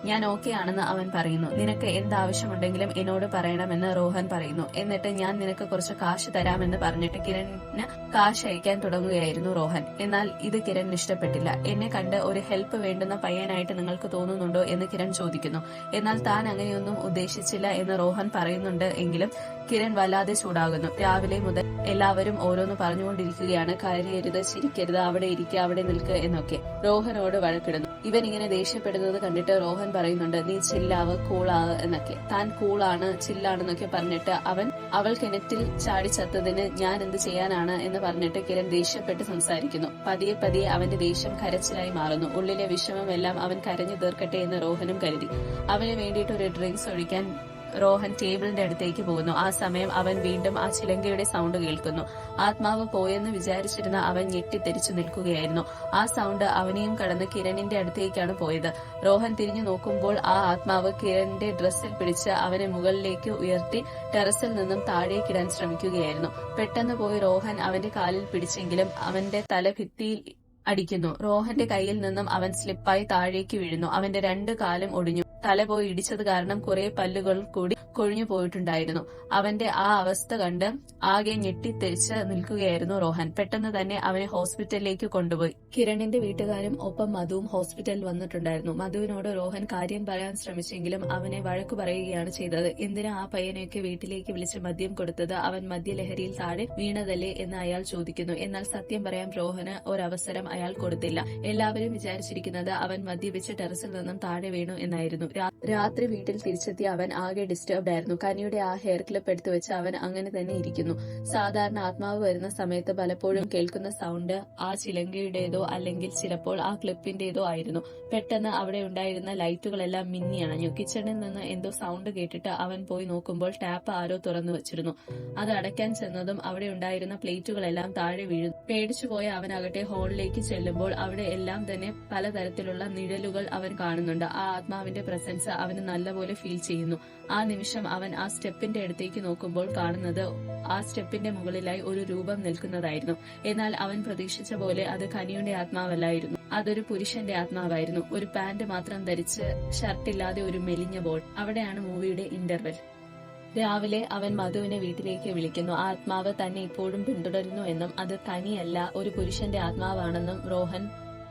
ഞാൻ ഓക്കെ ആണെന്ന് അവൻ പറയുന്നു. നിനക്ക് എന്താവശ്യമുണ്ടെങ്കിലും എന്നോട് പറയണമെന്ന് രോഹൻ പറയുന്നു. എന്നിട്ട് ഞാൻ നിനക്ക് കുറച്ച് കാശ് തരാമെന്ന് പറഞ്ഞിട്ട് കിരണിന് കാശ് അയക്കാൻ തുടങ്ങുകയായിരുന്നു രോഹൻ. എന്നാൽ ഇത് കിരണിന് ഇഷ്ടപ്പെട്ടില്ല. എന്നെ കണ്ട് ഒരു ഹെൽപ്പ് വേണ്ടുന്ന പയ്യനായിട്ട് നിങ്ങൾക്ക് തോന്നുന്നുണ്ടോ എന്ന് കിരൺ ചോദിക്കുന്നു. എന്നാൽ താൻ അങ്ങനെയൊന്നും ഉദ്ദേശിച്ചില്ല എന്ന് രോഹൻ പറയുന്നുണ്ട്. എങ്കിലും കിരൺ വല്ലാതെ ചൂടാകുന്നു. രാവിലെ മുതൽ എല്ലാവരും ഓരോന്ന് പറഞ്ഞുകൊണ്ടിരിക്കുകയാണ്. കരയരുത്, ചിരിക്കരുത്, അവിടെ ഇരിക്കുക, അവിടെ നിൽക്കുക എന്നൊക്കെ. രോഹനോട് വഴക്കിടുന്നു. ഇവൻ ഇങ്ങനെ ദേഷ്യപ്പെടുന്നത് കണ്ടിട്ട് രോഹൻ പറയുന്നുണ്ട്, നീ ചില്ലാവ്, കൂളാവ് എന്നൊക്കെ. താൻ കൂളാണ്, ചില്ലാണെന്നൊക്കെ പറഞ്ഞിട്ട് അവൾ കിണറ്റിൽ ചാടി ചത്തതിന് ഞാൻ എന്ത് ചെയ്യാനാണ് എന്ന് പറഞ്ഞിട്ട് കിരൺ ദേഷ്യപ്പെട്ട് സംസാരിക്കുന്നു. പതിയെ പതിയെ അവന്റെ ദേഷ്യം കരച്ചിലായി മാറുന്നു. ഉള്ളിലെ വിഷമമെല്ലാം അവൻ കരഞ്ഞു തീർക്കട്ടെ എന്ന് രോഹനും കരുതി. അവന് വേണ്ടിയിട്ട് ഒരു ഡ്രിങ്ക്സ് ഒഴിക്കാൻ രോഹൻ ടേബിളിന്റെ അടുത്തേക്ക് പോകുന്നു. ആ സമയം അവൻ വീണ്ടും ആ ചിലങ്കയുടെ സൗണ്ട് കേൾക്കുന്നു. ആത്മാവ് പോയെന്ന് വിചാരിച്ചിരുന്ന അവൻ ഞെട്ടിത്തെരിച്ചു നിൽക്കുകയായിരുന്നു. ആ സൗണ്ട് അവനെയും കടന്ന് കിരണിന്റെ അടുത്തേക്കാണ് പോയത്. രോഹൻ തിരിഞ്ഞു നോക്കുമ്പോൾ ആ ആത്മാവ് കിരണിന്റെ ഡ്രസ്സിൽ പിടിച്ച് അവനെ മുകളിലേക്ക് ഉയർത്തി ടെറസിൽ നിന്നും താഴേക്കിടാൻ ശ്രമിക്കുകയായിരുന്നു. പെട്ടെന്ന് പോയി രോഹൻ അവന്റെ കാലിൽ പിടിച്ചെങ്കിലും അവന്റെ തല ഭിത്തിയിൽ അടിക്കുന്നു. രോഹന്റെ കയ്യിൽ നിന്നും അവൻ സ്ലിപ്പായി താഴേക്ക് വീഴുന്നു. അവന്റെ 2 കാലും ഒടിഞ്ഞു. തല പോയി ഇടിച്ചത് കാരണം കുറെ പല്ലുകൾ കൂടി കൊഴിഞ്ഞു പോയിട്ടുണ്ടായിരുന്നു. അവന്റെ ആ അവസ്ഥ കണ്ട് ആകെ ഞെട്ടിത്തെരിച്ച് നിൽക്കുകയായിരുന്നു രോഹൻ. പെട്ടെന്ന് തന്നെ അവനെ ഹോസ്പിറ്റലിലേക്ക് കൊണ്ടുപോയി. കിരണിന്റെ വീട്ടുകാരും ഒപ്പം മധുവും ഹോസ്പിറ്റലിൽ വന്നിട്ടുണ്ടായിരുന്നു. മധുവിനോട് രോഹൻ കാര്യം പറയാൻ ശ്രമിച്ചെങ്കിലും അവനെ വഴക്കു പറയുകയാണ് ചെയ്തത്. എന്തിനാ ആ പയ്യനെയൊക്കെ വീട്ടിലേക്ക് വിളിച്ച് മദ്യം കൊടുത്തത്? അവൻ മദ്യലഹരിയിൽ താഴെ വീണതല്ലേ എന്ന് അയാൾ ചോദിക്കുന്നു. എന്നാൽ സത്യം പറയാൻ രോഹന് ഒരവസരം അയാൾ കൊടുത്തില്ല. എല്ലാവരും വിചാരിച്ചിരിക്കുന്നത് അവൻ മദ്യപിച്ച് ടെറസിൽ നിന്നും താഴെ വീണു എന്നായിരുന്നു. രാത്രി വീട്ടിൽ തിരിച്ചെത്തിയ അവൻ ആകെ ഡിസ്റ്റർബ്ഡ് ആയിരുന്നു. കനിയുടെ ആ ഹെയർ ക്ലിപ്പ് എടുത്തു വെച്ച് അവൻ അങ്ങനെ തന്നെ ഇരിക്കുന്നു. സാധാരണ ആത്മാവ് വരുന്ന സമയത്ത് പലപ്പോഴും കേൾക്കുന്ന സൗണ്ട് ആ ചിലങ്കയുടേതോ അല്ലെങ്കിൽ ചിലപ്പോൾ ആ ക്ലിപ്പിന്റേതോ ആയിരുന്നു. പെട്ടെന്ന് അവിടെ ഉണ്ടായിരുന്ന ലൈറ്റുകളെല്ലാം മിന്നി അണഞ്ഞു. കിച്ചണിൽ നിന്ന് എന്തോ സൗണ്ട് കേട്ടിട്ട് അവൻ പോയി നോക്കുമ്പോൾ ടാപ്പ് ആരോ തുറന്നു വെച്ചിരുന്നു. അത് അടയ്ക്കാൻ ചെന്നതും അവിടെ ഉണ്ടായിരുന്ന പ്ലേറ്റുകളെല്ലാം താഴെ വീഴുന്നു. പേടിച്ചുപോയ അവനാകട്ടെ ഹോളിലേക്ക് ചെല്ലുമ്പോൾ അവിടെ എല്ലാം തന്നെ പലതരത്തിലുള്ള നിഴലുകൾ അവൻ കാണുന്നുണ്ട്. ആ ആത്മാവിന്റെ പ്രസൻസ് അവന് നല്ലപോലെ ഫീൽ ചെയ്യുന്നു. ആ നിമിഷം അവൻ ആ സ്റ്റെപ്പിന്റെ അടുത്തേക്ക് നോക്കുമ്പോൾ കാണുന്നത് ആ സ്റ്റെപ്പിന്റെ മുകളിലായി ഒരു രൂപം നിൽക്കുന്നതായിരുന്നു. എന്നാൽ അവൻ പ്രതീക്ഷിച്ച പോലെ അത് കനിയുടെ ആത്മാവല്ലായിരുന്നു. അതൊരു പുരുഷന്റെ ആത്മാവായിരുന്നു. ഒരു പാന്റ് മാത്രം ധരിച്ച് ഷർട്ടില്ലാതെ ഒരു മെലിഞ്ഞ ബോൾ. അവിടെയാണ് മൂവിയുടെ ഇന്റർവെൽ. രാവിലെ അവൻ മധുവിനെ വീട്ടിലേക്ക് വിളിക്കുന്നു. ആ ആത്മാവ് തന്നെ ഇപ്പോഴും പിന്തുടരുന്നു എന്നും അത് കനിയല്ല ഒരു പുരുഷന്റെ ആത്മാവാണെന്നും രോഹൻ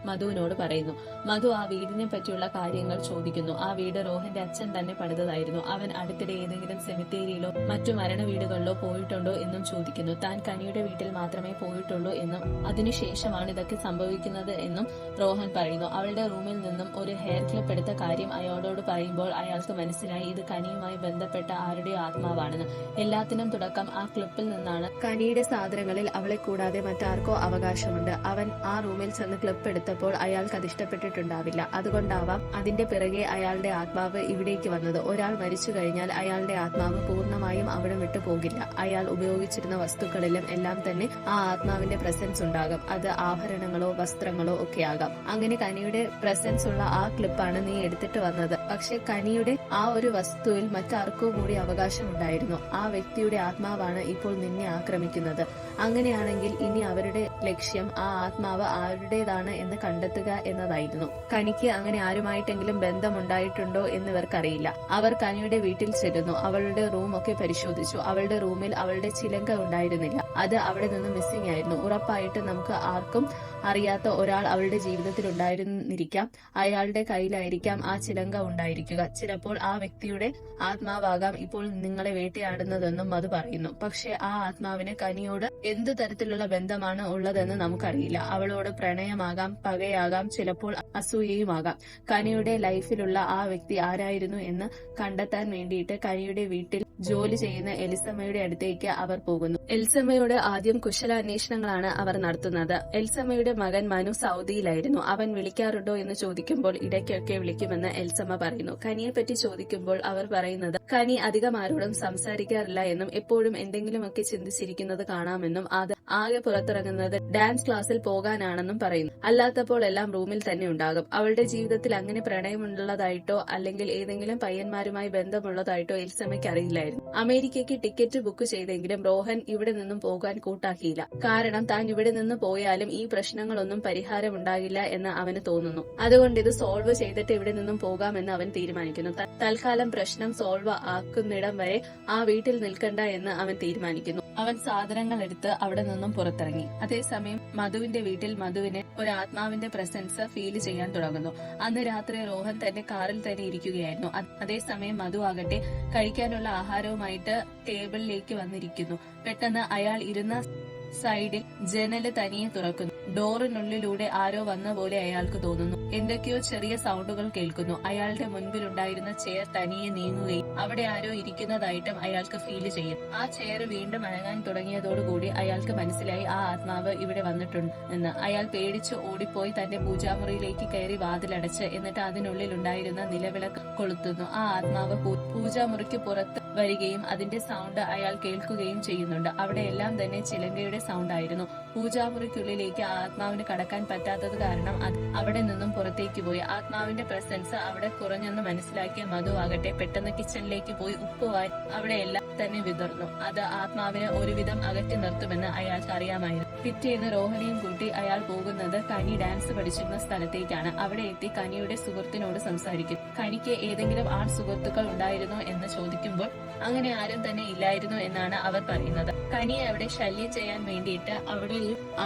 മധുവിനോട് പറയുന്നു. മധു ആ വീടിനെ പറ്റിയുള്ള കാര്യങ്ങൾ ചോദിക്കുന്നു. ആ വീട് രോഹന്റെ അച്ഛൻ തന്നെ പണിതതായിരുന്നു. അവൻ അടുത്തിടെ ഏതെങ്കിലും സെമിത്തേരിയിലോ മറ്റു മരണ വീടുകളിലോ പോയിട്ടുണ്ടോ എന്നും ചോദിക്കുന്നു. താൻ കനിയുടെ വീട്ടിൽ മാത്രമേ പോയിട്ടുള്ളൂ എന്നും അതിനുശേഷമാണ് ഇതൊക്കെ സംഭവിക്കുന്നത് എന്നും രോഹൻ പറയുന്നു. അവളുടെ റൂമിൽ നിന്നും ഒരു ഹെയർ ക്ലിപ്പ് എടുത്ത കാര്യം അയാളോട് പറയുമ്പോൾ അയാൾക്ക് മനസ്സിലായി ഇത് കനിയുമായി ബന്ധപ്പെട്ട ആരുടെയോ ആത്മാവാണെന്ന്. എല്ലാത്തിനും തുടക്കം ആ ക്ലിപ്പിൽ നിന്നാണ്. കനിയുടെ സാധനങ്ങളിൽ അവളെ കൂടാതെ മറ്റാർക്കോ അവകാശമുണ്ട്. അവൻ ആ റൂമിൽ ചെന്ന് ക്ലിപ്പ് എടുത്തപ്പോൾ അയാൾക്ക് അത് ഇഷ്ടപ്പെട്ടിട്ടുണ്ടാവില്ല. അതുകൊണ്ടാവാം അതിന്റെ പിറകെ അയാളുടെ ആത്മാവ് ഇവിടേക്ക് വന്നത്. ഒരാൾ മരിച്ചു കഴിഞ്ഞാൽ അയാളുടെ ആത്മാവ് പൂർണ്ണമായും അവിടെ വിട്ടു പോകില്ല. അയാൾ ഉപയോഗിച്ചിരുന്ന വസ്തുക്കളിലും എല്ലാം തന്നെ ആ ആത്മാവിന്റെ പ്രസൻസ് ഉണ്ടാകും. അത് ആഭരണങ്ങളോ വസ്ത്രങ്ങളോ ഒക്കെ ആകാം. അങ്ങനെ കനിയുടെ പ്രസൻസ് ഉള്ള ആ ക്ലിപ്പാണ് നീ എടുത്തിട്ട് വന്നത്. പക്ഷെ കനിയുടെ ആ ഒരു വസ്തുവിൽ മറ്റാർക്കോ കൂടി അവകാശമുണ്ടായിരുന്നു. ആ വ്യക്തിയുടെ ആത്മാവാണ് ഇപ്പോൾ നിന്നെ ആക്രമിക്കുന്നത്. അങ്ങനെയാണെങ്കിൽ ഇനി അവരുടെ ലക്ഷ്യം ആ ആത്മാവ് ആരുടേതാണ് എന്ന് കണ്ടെത്തുക എന്നതായിരുന്നു. കനിക്ക് അങ്ങനെ ആരുമായിട്ടെങ്കിലും ബന്ധമുണ്ടായിട്ടുണ്ടോ എന്നിവർക്കറിയില്ല. അവർ കനിയുടെ വീട്ടിൽ ചെല്ലുന്നു. അവളുടെ റൂം ഒക്കെ പരിശോധിച്ചു. അവളുടെ റൂമിൽ അവളുടെ ചിലങ്ക ഉണ്ടായിരുന്നില്ല. അത് അവിടെ നിന്ന് മിസ്സിംഗ് ആയിരുന്നു. ഉറപ്പായിട്ട് നമുക്ക് ആർക്കും അറിയാത്ത ഒരാൾ അവളുടെ ജീവിതത്തിൽ ഉണ്ടായിരുന്നിരിക്കാം. അയാളുടെ കയ്യിലായിരിക്കാം ആ ചിലങ്ക ഉണ്ടായിരിക്കുക. ചിലപ്പോൾ ആ വ്യക്തിയുടെ ആത്മാവാകാം ഇപ്പോൾ നിങ്ങളെ വേട്ടയാടുന്നതെന്നും അത് പറയുന്നു. പക്ഷെ ആ ആത്മാവിന് കനിയോട് എന്ത് തരത്തിലുള്ള ബന്ധമാണ് ഉള്ളതെന്ന് നമുക്കറിയില്ല. അവളോട് പ്രണയമാകാം, പകയാകാം, ചിലപ്പോൾ അസൂയയുമാകാം. കനിയുടെ ലൈഫിലുള്ള ആ വ്യക്തി ആരായിരുന്നു എന്ന് കണ്ടെത്താൻ വേണ്ടിയിട്ട് കനിയുടെ വീട്ടിൽ ജോലി ചെയ്യുന്ന എലിസമ്മയുടെ അടുത്തേക്ക് അവർ പോകുന്നു. എലിസമ്മയോട് ആദ്യം കുശലാന്വേഷണങ്ങളാണ് അവർ നടത്തുന്നത്. എലിസമ്മയുടെ മകൻ മനു സൗദിയിലായിരുന്നു. അവൻ വിളിക്കാറുണ്ടോ എന്ന് ചോദിക്കുമ്പോൾ ഇടയ്ക്കൊക്കെ വിളിക്കുമെന്ന് എലിസമ്മ പറയുന്നു. കനിയെപ്പറ്റി ചോദിക്കുമ്പോൾ അവർ പറയുന്നത് കനി അധികം ആരോടും സംസാരിക്കാറില്ല എന്നും എപ്പോഴും എന്തെങ്കിലുമൊക്കെ ചിന്തിച്ചിരിക്കുന്നത് കാണാമെന്നും അത് ആകെ പുറത്തിറങ്ങുന്നത് ഡാൻസ് ക്ലാസ്സിൽ പോകാനാണെന്നും പറയുന്നു. അല്ലാത്തപ്പോൾ എല്ലാം റൂമിൽ തന്നെ ഉണ്ടാകും. അവളുടെ ജീവിതത്തിൽ അങ്ങനെ പ്രണയമുള്ളതായിട്ടോ അല്ലെങ്കിൽ ഏതെങ്കിലും പയ്യന്മാരുമായി ബന്ധമുള്ളതായിട്ടോ എലിസമ്മയ്ക്ക് അറിയില്ലായിരുന്നു. അമേരിക്കയ്ക്ക് ടിക്കറ്റ് ബുക്ക് ചെയ്തെങ്കിലും റോഹൻ ഇവിടെ നിന്നും പോകാൻ കൂട്ടാക്കിയില്ല. കാരണം താൻ ഇവിടെ നിന്ന് പോയാലും ഈ പ്രശ്നങ്ങളൊന്നും പരിഹാരമുണ്ടാകില്ല എന്ന് അവന് തോന്നുന്നു. അതുകൊണ്ട് ഇത് സോൾവ് ചെയ്തിട്ട് ഇവിടെ നിന്നും പോകാമെന്ന് അവൻ തീരുമാനിക്കുന്നു. തൽക്കാലം പ്രശ്നം സോൾവ് ആക്കുന്നിടം വരെ ആ വീട്ടിൽ നിൽക്കണ്ട എന്ന് അവൻ തീരുമാനിക്കുന്നു. അവൻ സാധനങ്ങൾ എടുത്ത് അവിടെ നിന്നും പുറത്തിറങ്ങി. അതേസമയം മധുവിന്റെ വീട്ടിൽ മധുവിന് ഒരു ആത്മാവിന്റെ പ്രസൻസ് ഫീൽ ചെയ്യാൻ തുടങ്ങുന്നു. അന്ന് രാത്രി റോഹൻ തന്റെ കാറിൽ തന്നെ ഇരിക്കുകയായിരുന്നു. അതേസമയം മധു ആകട്ടെ കഴിക്കാനുള്ള ആഹാരവുമായിട്ട് ടേബിളിലേക്ക് വന്നിരിക്കുന്നു. പെട്ടെന്ന് അയാൾ ഇരുന്ന സൈഡിൽ ജനല് തനിയെ തുറക്കുന്നു. ഡോറിനുള്ളിലൂടെ ആരോ വന്ന പോലെ അയാൾക്ക് തോന്നുന്നു. എന്തൊക്കെയോ ചെറിയ സൗണ്ടുകൾ കേൾക്കുന്നു. അയാളുടെ മുൻപിലുണ്ടായിരുന്ന ചെയർ തനിയെ നീങ്ങുകയും അവിടെ ആരോ ഇരിക്കുന്നതായിട്ടും അയാൾക്ക് ഫീൽ ചെയ്യും. ആ ചെയർ വീണ്ടും അനങ്ങാൻ തുടങ്ങിയതോടുകൂടി അയാൾക്ക് മനസ്സിലായി ആ ആത്മാവ് ഇവിടെ വന്നിട്ടുണ്ട് എന്ന്. അയാൾ പേടിച്ച് ഓടിപ്പോയി തന്റെ പൂജാമുറിയിലേക്ക് കയറി വാതിലടച്ച് എന്നിട്ട് അതിനുള്ളിൽ ഉണ്ടായിരുന്ന നിലവിളക്ക് കൊളുത്തുന്നു. ആ ആത്മാവ് പൂജാമുറിക്ക് പുറത്ത് വരികയും അതിന്റെ സൗണ്ട് അയാൾ കേൾക്കുകയും ചെയ്യുന്നുണ്ട്. അവിടെ എല്ലാം തന്നെ ചിലങ്കയുടെ സൗണ്ട് ആയിരുന്നു. പൂജാമുറിക്കുള്ളിലേക്ക് ആത്മാവിന് കടക്കാൻ പറ്റാത്തത് കാരണം അവിടെ നിന്നും പുറത്തേക്ക് പോയി. ആത്മാവിന്റെ പ്രസൻസ് അവിടെ കുറഞ്ഞെന്ന് മനസ്സിലാക്കിയ മധു ആകട്ടെ പെട്ടെന്ന് കിച്ചണിലേക്ക് പോയി ഉപ്പ് വാരി അവിടെ എല്ലാം തന്നെ വിതർന്നു. അത് ആത്മാവിനെ ഒരുവിധം അകറ്റി നിർത്തുമെന്ന് അയാൾക്ക് അറിയാമായിരുന്നു. പിറ്റേന്ന് റോഹനെയും കൂട്ടി അയാൾ പോകുന്നത് കനി ഡാൻസ് പഠിച്ചിരുന്ന സ്ഥലത്തേക്കാണ്. അവിടെ എത്തി കനിയുടെ സുഹൃത്തിനോട് സംസാരിക്കും. കനിക്ക് ഏതെങ്കിലും ആൺ സുഹൃത്തുക്കൾ ഉണ്ടായിരുന്നോ എന്ന് ചോദിക്കുമ്പോൾ അങ്ങനെ ആരും തന്നെ ഇല്ലായിരുന്നു എന്നാണ് അവർ പറയുന്നത്. കനിയെ അവിടെ ശല്യം ചെയ്യാൻ വേണ്ടിയിട്ട് അവിടെ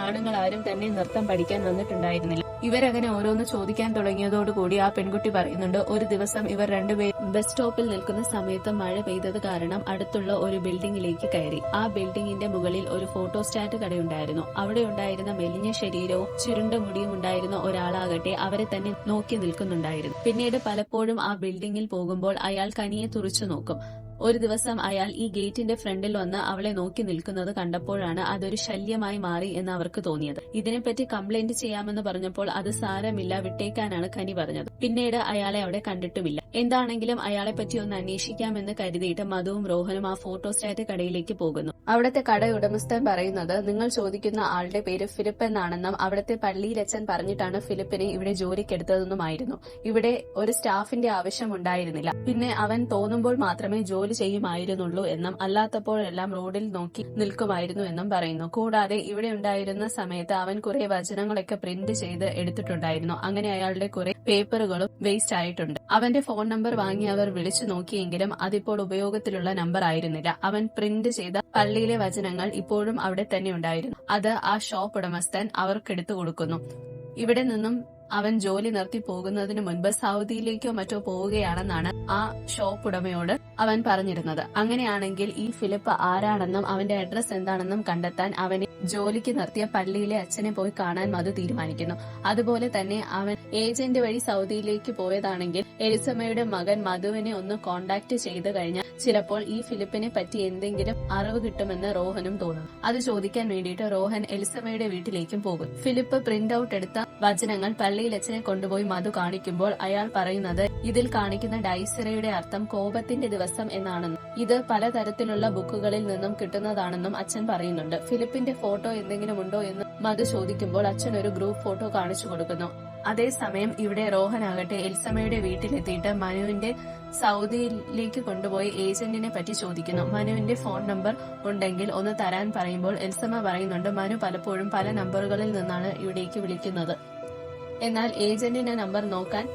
ആണുങ്ങൾ ആരും തന്നെ നൃത്തം പഠിക്കാൻ വന്നിട്ടുണ്ടായിരുന്നില്ല. ഇവരങ്ങനെ ഓരോന്ന് ചോദിക്കാൻ തുടങ്ങിയതോടുകൂടി ആ പെൺകുട്ടി പറയുന്നുണ്ട്, ഒരു ദിവസം ഇവർ രണ്ടുപേരും ബസ് സ്റ്റോപ്പിൽ നിൽക്കുന്ന സമയത്ത് മഴ പെയ്തത് കാരണം അടുത്തുള്ള ഒരു ബിൽഡിംഗിലേക്ക് കയറി. ആ ബിൽഡിംഗിന്റെ മുകളിൽ ഒരു ഫോട്ടോസ്റ്റാറ്റ് കടയുണ്ടായിരുന്നു. അവിടെ ഉണ്ടായിരുന്ന മെലിഞ്ഞ ശരീരവും ചുരുണ്ട മുടിയും ഉണ്ടായിരുന്ന ഒരാളാകട്ടെ അവരെ തന്നെ നോക്കി നിൽക്കുന്നുണ്ടായിരുന്നു. പിന്നീട് പലപ്പോഴും ആ ബിൽഡിംഗിൽ പോകുമ്പോൾ അയാൾ കനിയെ തുറിച്ചു നോക്കും. ഒരു ദിവസം അയാൾ ഈ ഗേറ്റിന്റെ ഫ്രണ്ടിൽ വന്ന് അവളെ നോക്കി നിൽക്കുന്നത് കണ്ടപ്പോഴാണ് അതൊരു ശല്യമായി മാറി എന്ന് അവർക്ക് തോന്നിയത്. ഇതിനെപ്പറ്റി കംപ്ലൈന്റ് ചെയ്യാമെന്ന് പറഞ്ഞപ്പോൾ അത് സാരമില്ല, വിട്ടേക്കാനാണ് കനി പറഞ്ഞത്. പിന്നീട് അയാളെ അവിടെ കണ്ടിട്ടുമില്ല. എന്താണെങ്കിലും അയാളെ പറ്റി ഒന്ന് അന്വേഷിക്കാമെന്ന് കരുതിയിട്ട് മധുവും റോഹനും ആ ഫോട്ടോസ്റ്റാറ്റ് കടയിലേക്ക് പോകുന്നു. അവിടുത്തെ കട ഉടമസ്ഥൻ പറയുന്നത് നിങ്ങൾ ചോദിക്കുന്ന ആളുടെ പേര് ഫിലിപ്പ് എന്നാണെന്നും അവിടുത്തെ പള്ളിയിലച്ഛൻ പറഞ്ഞിട്ടാണ് ഫിലിപ്പിനെ ഇവിടെ ജോലിക്കെടുത്തതെന്നുമായിരുന്നു. ഇവിടെ ഒരു സ്റ്റാഫിന്റെ ആവശ്യം ഉണ്ടായിരുന്നില്ല. പിന്നെ അവൻ തോന്നുമ്പോൾ മാത്രമേ ജോലി ചെയ്യുമായിരുന്നുള്ളൂ എന്നും അല്ലാത്തപ്പോഴെല്ലാം റോഡിൽ നോക്കി നിൽക്കുമായിരുന്നു എന്നും പറയുന്നു. കൂടാതെ ഇവിടെ ഉണ്ടായിരുന്ന സമയത്ത് അവൻ കുറെ വചനങ്ങളൊക്കെ പ്രിന്റ് ചെയ്ത് എടുത്തിട്ടുണ്ടായിരുന്നു. അങ്ങനെ അയാളുടെ കുറെ പേപ്പറുകളും വേസ്റ്റ് ആയിട്ടുണ്ട്. അവന്റെ ഫോൺ നമ്പർ വാങ്ങി അവർ വിളിച്ചു നോക്കിയെങ്കിലും അതിപ്പോൾ ഉപയോഗത്തിലുള്ള നമ്പർ ആയിരുന്നില്ല. അവൻ പ്രിന്റ് ചെയ്ത പള്ളിയിലെ വചനങ്ങൾ ഇപ്പോഴും അവിടെ തന്നെ ഉണ്ടായിരുന്നു. അത് ആ ഷോപ്പ് ഉടമസ്ഥൻ അവർക്കെടുത്തു കൊടുക്കുന്നു. ഇവിടെ നിന്നും അവൻ ജോലി നിർത്തി പോകുന്നതിന് മുൻപ് സൗദിയിലേക്കോ മറ്റോ പോവുകയാണെന്നാണ് ആ ഷോപ്പ് ഉടമയോട് അവൻ പറഞ്ഞിരുന്നത്. അങ്ങനെയാണെങ്കിൽ ഈ ഫിലിപ്പ് ആരാണെന്നും അവന്റെ അഡ്രസ് എന്താണെന്നും കണ്ടെത്താൻ അവനെ ജോലിക്ക് നിർത്തിയ പള്ളിയിലെ അച്ഛനെ പോയി കാണാൻ മധു തീരുമാനിക്കുന്നു. അതുപോലെ തന്നെ അവൻ ഏജന്റ് വഴി സൗദിയിലേക്ക് പോയതാണെങ്കിൽ എലിസമ്മയുടെ മകൻ മധുവിനെ ഒന്ന് കോണ്ടാക്ട് ചെയ്ത് കഴിഞ്ഞാൽ ചിലപ്പോൾ ഈ ഫിലിപ്പിനെ പറ്റി എന്തെങ്കിലും അറിവ് കിട്ടുമെന്ന് റോഹനും തോന്നുന്നു. അത് ചോദിക്കാൻ വേണ്ടിയിട്ട് റോഹൻ എലിസമ്മയുടെ വീട്ടിലേക്കും പോകും. ഫിലിപ്പ് പ്രിന്റ് ഔട്ട് എടുത്ത വചനങ്ങൾ പള്ളിയിലച്ഛനെ കൊണ്ടുപോയി മധു കാണിക്കുമ്പോൾ അയാൾ പറയുന്നത് ഇതിൽ കാണിക്കുന്ന ഡൈസറയുടെ അർത്ഥം കോപത്തിന്റെ ദിവസം എന്നാണെന്നും ഇത് പലതരത്തിലുള്ള ബുക്കുകളിൽ നിന്നും കിട്ടുന്നതാണെന്നും അച്ഛൻ പറയുന്നുണ്ട്. ഫിലിപ്പിന്റെ ഫോട്ടോ എന്തെങ്കിലും ഉണ്ടോ എന്ന് മധു ചോദിക്കുമ്പോൾ അച്ഛൻ ഒരു ഗ്രൂപ്പ് ഫോട്ടോ കാണിച്ചു കൊടുക്കുന്നു. അതേസമയം ഇവിടെ റോഹൻ ആകട്ടെ എലിസമ്മയുടെ വീട്ടിലെത്തിയിട്ട് മനുവിന്റെ സൗദിയിലേക്ക് കൊണ്ടുപോയി ഏജന്റിനെ പറ്റി ചോദിക്കുന്നു. മനുവിന്റെ ഫോൺ നമ്പർ ഉണ്ടെങ്കിൽ ഒന്ന് തരാൻ പറയുമ്പോൾ എലിസമ്മ പറയുന്നുണ്ട് മനു പലപ്പോഴും പല നമ്പറുകളിൽ നിന്നാണ് ഇവിടേക്ക് വിളിക്കുന്നത്. എന്നാൽ ഏജന്റിന്റെ നമ്പർ നോക്കാൻ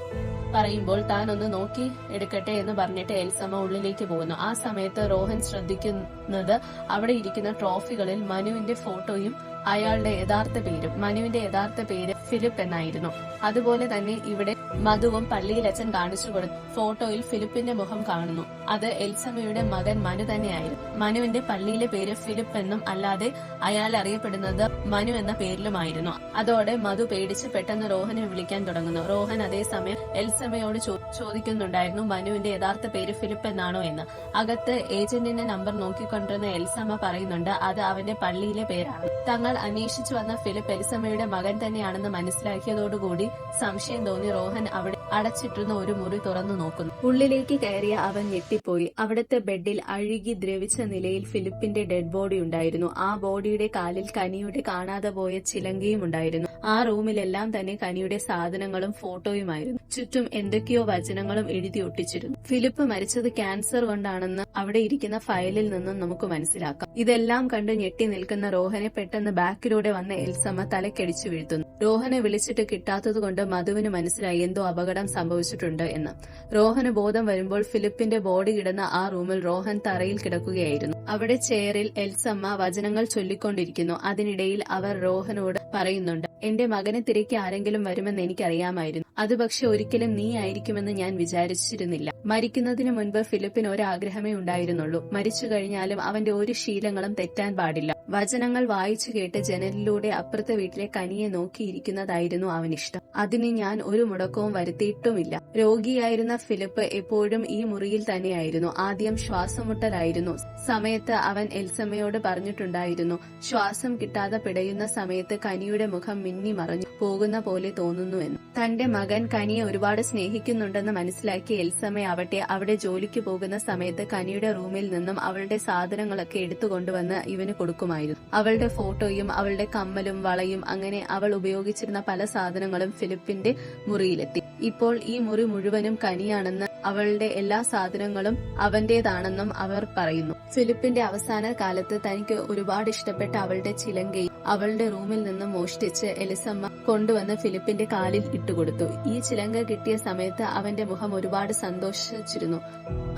പറയുമ്പോൾ താൻ ഒന്ന് നോക്കി എടുക്കട്ടെ എന്ന് പറഞ്ഞിട്ട് എലിസമ്മ ഉള്ളിലേക്ക് പോകുന്നു. ആ സമയത്ത് റോഹൻ ശ്രദ്ധിക്കുന്നത് അവിടെ ഇരിക്കുന്ന ട്രോഫികളിൽ മനുവിന്റെ ഫോട്ടോയും അയാളുടെ യഥാർത്ഥ പേരും. മനുവിന്റെ യഥാർത്ഥ പേര് ഫിലിപ്പ് എന്നായിരുന്നു. അതുപോലെ തന്നെ ഇവിടെ മധുവും പള്ളിയിൽ അച്ഛൻ കാണിച്ചു കൊടുത്ത ഫോട്ടോയിൽ ഫിലിപ്പിന്റെ മുഖം കാണുന്നു. അത് എൽസമ്മയുടെ മകൻ മനു തന്നെയായിരുന്നു. മനുവിന്റെ പള്ളിയിലെ പേര് ഫിലിപ്പ് എന്നും അല്ലാതെ അയാൾ അറിയപ്പെടുന്നത് മനു എന്ന പേരിലുമായിരുന്നു. അതോടെ മധു പേടിച്ച് പെട്ടെന്ന് റോഹനെ വിളിക്കാൻ തുടങ്ങുന്നു. റോഹൻ അതേസമയം എൽസമ്മയോട് ചോദിക്കുന്നുണ്ടായിരുന്നു മനുവിന്റെ യഥാർത്ഥ പേര് ഫിലിപ്പ് എന്നാണോ എന്ന്. അകത്ത് ഏജന്റിന്റെ നമ്പർ നോക്കിക്കൊണ്ടിരുന്ന എൽസമ്മ പറയുന്നുണ്ട് അത് അവന്റെ പള്ളിയിലെ പേരാണ്. തങ്ങൾ അന്വേഷിച്ചു വന്ന ഫിലിപ്പ് എൽസമ്മയുടെ മകൻ തന്നെയാണെന്ന് മനസ്സിലാക്കിയതോടുകൂടി സംശയം തോന്നി റോഹൻ അവിടെ അടച്ചിട്ടിരുന്ന ഒരു മുറി തുറന്നു നോക്കുന്നു. ഉള്ളിലേക്ക് കയറിയ അവൻ ഞെട്ടിപ്പോയി. അവിടുത്തെ ബെഡിൽ അഴുകി ദ്രവിച്ച നിലയിൽ ഫിലിപ്പിന്റെ ഡെഡ് ബോഡി ഉണ്ടായിരുന്നു. ആ ബോഡിയുടെ കാലിൽ കനിയുടെ കാണാതെ പോയ ചിലങ്കയും ഉണ്ടായിരുന്നു. ആ റൂമിലെല്ലാം തന്നെ കനിയുടെ സാധനങ്ങളും ഫോട്ടോയുമായിരുന്നു. ചുറ്റും എന്തൊക്കെയോ വചനങ്ങളും എഴുതി ഒട്ടിച്ചിരുന്നു. ഫിലിപ്പ് മരിച്ചത് ക്യാൻസർ കൊണ്ടാണെന്ന് അവിടെ ഇരിക്കുന്ന ഫയലിൽ നിന്നും നമുക്ക് മനസ്സിലാക്കാം. ഇതെല്ലാം കണ്ട് ഞെട്ടി നിൽക്കുന്ന റോഹനെ പെട്ടെന്ന് ബാക്കിലൂടെ വന്ന എൽസമ്മ തലക്കടിച്ചു വീഴ്ത്തുന്നു. റോഹനെ വിളിച്ചിട്ട് കിട്ടാത്തതുകൊണ്ട് മധുവിന് മനസ്സിലായി എന്തോ അപകടം സംഭവിച്ചിട്ടുണ്ട് എന്ന്. റോഹന് ബോധം വരുമ്പോൾ ഫിലിപ്പിന്റെ ബോഡി കിടന്ന ആ റൂമിൽ റോഹൻ തറയിൽ കിടക്കുകയായിരുന്നു. അവിടെ ചെയറിൽ എൽസമ്മ വചനങ്ങൾ ചൊല്ലിക്കൊണ്ടിരിക്കുന്നു. അതിനിടയിൽ അവർ റോഹനോട് പറയുന്നുണ്ട് എന്റെ മകനെ തിരക്കി ആരെങ്കിലും വരുമെന്ന് എനിക്കറിയാമായിരുന്നു. അത് പക്ഷെ ഒരിക്കലും നീ ആയിരിക്കുമെന്ന് ഞാൻ വിചാരിച്ചിരുന്നില്ല. മരിക്കുന്നതിന് മുൻപ് ഫിലിപ്പിന് ഒരാഗ്രഹമേ ഉണ്ടായിരുന്നുള്ളൂ. മരിച്ചു കഴിഞ്ഞാലും അവന്റെ ഒരു ശീലങ്ങളും തെറ്റാൻ പാടില്ല. വചനങ്ങൾ വായിച്ചു കേട്ട് ജനലിലൂടെ അപ്പുറത്തെ വീട്ടിലെ കനിയെ നോക്കിയിരിക്കുന്നതായിരുന്നു അവനിഷ്ടം. അതിന് ഞാൻ ഒരു മുടക്കവും വരുത്തിയിട്ടുമില്ല. രോഗിയായിരുന്ന ഫിലിപ്പ് എപ്പോഴും ഈ മുറിയിൽ തന്നെയായിരുന്നു. ആദ്യം ശ്വാസമുട്ടലായിരുന്നു സമയത്ത് അവൻ എൽസമ്മയോട് പറഞ്ഞിട്ടുണ്ടായിരുന്നു ശ്വാസം കിട്ടാതെ പിടയുന്ന സമയത്ത് കനിയുടെ മുഖം മിന്നി മറഞ്ഞു പോകുന്ന പോലെ തോന്നുന്നു എന്ന്. തന്റെ മകൻ കനിയെ ഒരുപാട് സ്നേഹിക്കുന്നുണ്ടെന്ന് മനസ്സിലാക്കിയ എൽസമ്മ ആവട്ടെ അവിടെ ജോലിക്ക് പോകുന്ന സമയത്ത് കനിയുടെ റൂമിൽ നിന്നും അവളുടെ സാധനങ്ങളൊക്കെ എടുത്തുകൊണ്ടുവന്ന് ഇവന് കൊടുക്കുമായിരുന്നു. അവളുടെ ഫോട്ടോയും അവളുടെ കമ്മലും വളയും അങ്ങനെ അവൾ ഉപയോഗിച്ചിരുന്ന പല സാധനങ്ങളും ഫിലിപ്പിന്റെ മുറിയിലെത്തി. ഇപ്പോൾ ഈ മുറി മുഴുവനും കനിയാണെന്ന് അവളുടെ എല്ലാ സാധനങ്ങളും അവന്റേതാണെന്നും അവർ പറയുന്നു. ഫിലിപ്പിന്റെ അവസാന കാലത്ത് തനിക്ക് ഒരുപാട് ഇഷ്ടപ്പെട്ട അവളുടെ ചിലങ്കയും അവളുടെ റൂമിൽ നിന്നും മോഷ്ടിച്ച് എലിസമ്മ കൊണ്ടുവന്ന് ഫിലിപ്പിന്റെ കാലിൽ ഇട്ടുകൊടുത്തു. ഈ ചിലങ്ക കിട്ടിയ സമയത്ത് അവന്റെ മുഖം ഒരുപാട് സന്തോഷിച്ചിരുന്നു.